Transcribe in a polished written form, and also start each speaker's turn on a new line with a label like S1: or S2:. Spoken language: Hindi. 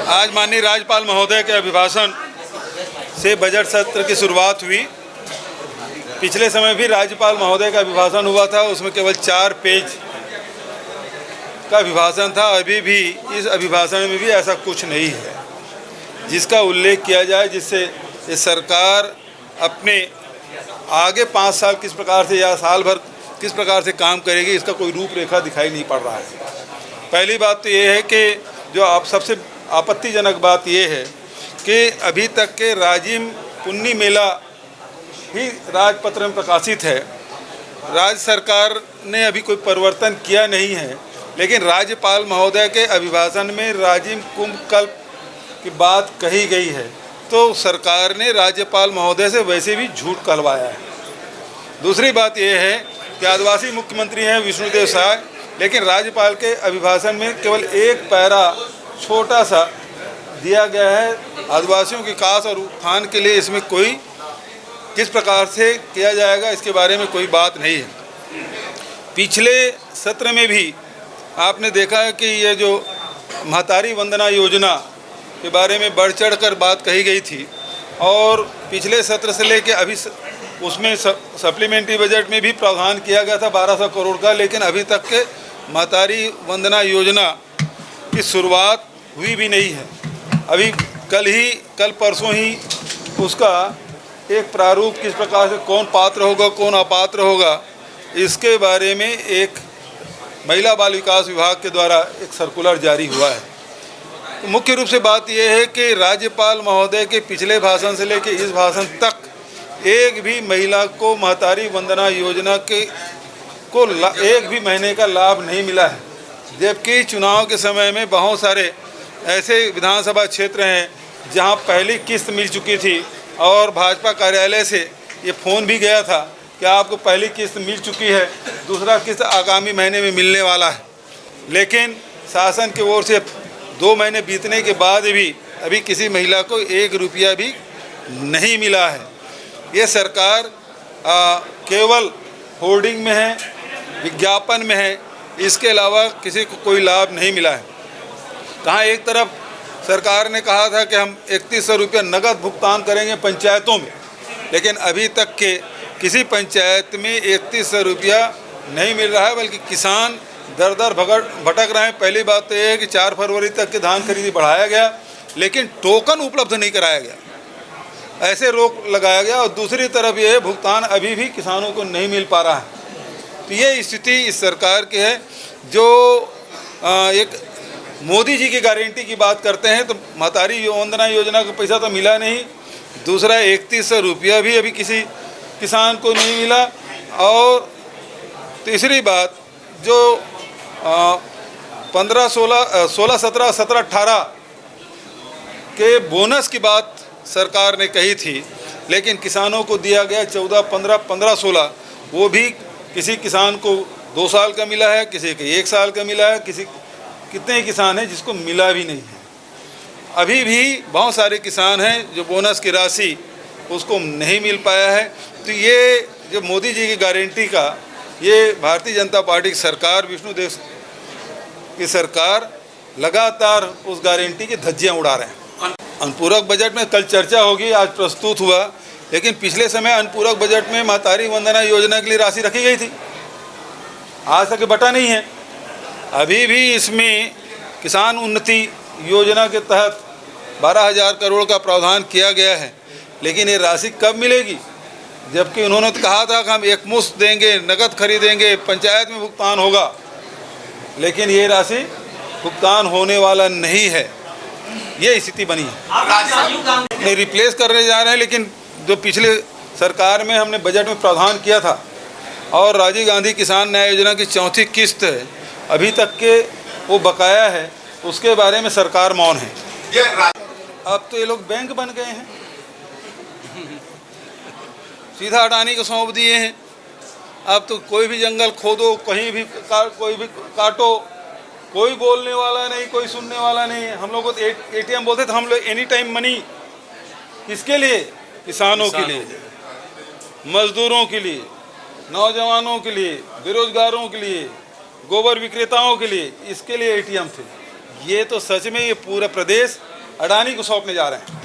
S1: आज माननीय राज्यपाल महोदय के अभिभाषण से बजट सत्र की शुरुआत हुई। पिछले समय भी राज्यपाल महोदय का अभिभाषण हुआ था, उसमें केवल 4 पेज का अभिभाषण था। अभी भी इस अभिभाषण में भी ऐसा कुछ नहीं है जिसका उल्लेख किया जाए, जिससे ये सरकार अपने आगे 5 साल किस प्रकार से या साल भर किस प्रकार से काम करेगी, इसका कोई रूपरेखा दिखाई नहीं पड़ रहा है। पहली बात तो ये है कि जो आप सबसे आपत्तिजनक बात ये है कि अभी तक के राजिम पुन्नी मेला ही राजपत्र में प्रकाशित है। राज्य सरकार ने अभी कोई परिवर्तन किया नहीं है, लेकिन राज्यपाल महोदय के अभिभाषण में राजिम कुंभ कल्प की बात कही गई है, तो सरकार ने राज्यपाल महोदय से वैसे भी झूठ कहलवाया है। दूसरी बात यह है कि आदिवासी मुख्यमंत्री हैं विष्णुदेव साय, लेकिन राज्यपाल के अभिभाषण में केवल एक पैरा छोटा सा दिया गया है आदिवासियों के विकास और उत्थान के लिए। इसमें कोई किस प्रकार से किया जाएगा इसके बारे में कोई बात नहीं है। पिछले सत्र में भी आपने देखा है कि ये जो महतारी वंदना योजना के बारे में बढ़ चढ़ कर बात कही गई थी, और पिछले सत्र से लेकर अभी उसमें सप्लीमेंट्री बजट में भी प्रावधान किया गया था 1200 करोड़ का, लेकिन अभी तक के महतारी वंदना योजना की शुरुआत हुई भी नहीं है। अभी कल परसों ही उसका एक प्रारूप किस प्रकार से कौन पात्र होगा कौन अपात्र होगा, इसके बारे में एक महिला बाल विकास विभाग के द्वारा एक सर्कुलर जारी हुआ है। तो मुख्य रूप से बात यह है कि राज्यपाल महोदय के पिछले भाषण से लेकर इस भाषण तक एक भी महिला को महतारी वंदना योजना के को एक भी महीने का लाभ नहीं मिला है, जबकि चुनाव के समय में बहुत सारे ऐसे विधानसभा क्षेत्र हैं जहां पहली किस्त मिल चुकी थी और भाजपा कार्यालय से ये फ़ोन भी गया था कि आपको पहली किस्त मिल चुकी है, दूसरा किस्त आगामी महीने में मिलने वाला है। लेकिन शासन की ओर से 2 महीने बीतने के बाद भी अभी किसी महिला को 1 रुपया भी नहीं मिला है। ये सरकार केवल होर्डिंग में है, विज्ञापन में है, इसके अलावा किसी को कोई लाभ नहीं मिला है। कहाँ एक तरफ सरकार ने कहा था कि हम 3100 रुपया नगद भुगतान करेंगे पंचायतों में, लेकिन अभी तक के किसी पंचायत में 3100 रुपया नहीं मिल रहा है, बल्कि किसान दर दर भटक रहे हैं। पहली बात तो ये है कि 4 फरवरी तक की धान खरीदी बढ़ाया गया, लेकिन टोकन उपलब्ध नहीं कराया गया, ऐसे रोक लगाया गया। और दूसरी तरफ ये भुगतान अभी भी किसानों को नहीं मिल पा रहा है। तो ये स्थिति इस सरकार की है। जो एक मोदी जी की गारंटी की बात करते हैं, तो महतारी वंदना योजना का पैसा तो मिला नहीं, दूसरा 3100 रुपया भी अभी किसी किसान को नहीं मिला। और तीसरी बात जो 15, 16, 17, 18 के बोनस की बात सरकार ने कही थी, लेकिन किसानों को दिया गया 14, 15, 15, 16, वो भी किसी किसान को 2 साल का मिला है, किसी के 1 साल का मिला है, कितने किसान हैं जिसको मिला भी नहीं है। अभी भी बहुत सारे किसान हैं जो बोनस की राशि उसको नहीं मिल पाया है। तो ये जो मोदी जी की गारंटी का, ये भारतीय जनता पार्टी की सरकार, विष्णुदेव की सरकार लगातार उस गारंटी की धज्जियाँ उड़ा रहे हैं। अनुपूरक बजट में कल चर्चा होगी, आज प्रस्तुत हुआ, लेकिन पिछले समय अनुपूरक बजट में महतारी वंदना योजना के लिए राशि रखी गई थी, आज तक बटा नहीं है। अभी भी इसमें किसान उन्नति योजना के तहत 12,000 करोड़ का प्रावधान किया गया है, लेकिन ये राशि कब मिलेगी? जबकि उन्होंने तो कहा था कि हम एकमुश्त देंगे, नकद खरीदेंगे, पंचायत में भुगतान होगा, लेकिन ये राशि भुगतान होने वाला नहीं है। ये स्थिति बनी है। नहीं रिप्लेस करने जा रहे हैं, लेकिन जो पिछले सरकार में हमने बजट में प्रावधान किया था और राजीव गांधी किसान न्याय योजना की 4थी किस्त है, अभी तक के वो बकाया है, उसके बारे में सरकार मौन है। अब तो ये लोग बैंक बन गए हैं, सीधा अडानी को सौंप दिए हैं। अब तो कोई भी जंगल खोदो, कहीं भी कोई भी काटो, कोई बोलने वाला नहीं, कोई सुनने वाला नहीं है। हम लोग को ATM बोलते थे, हम लोग एनी टाइम मनी किसके लिए? किसानों के लिए, मजदूरों के लिए, नौजवानों के लिए, बेरोजगारों के लिए, गोबर विक्रेताओं के लिए, इसके लिए ATM थे। ये तो सच में ये पूरा प्रदेश अडानी को सौंपने जा रहे हैं।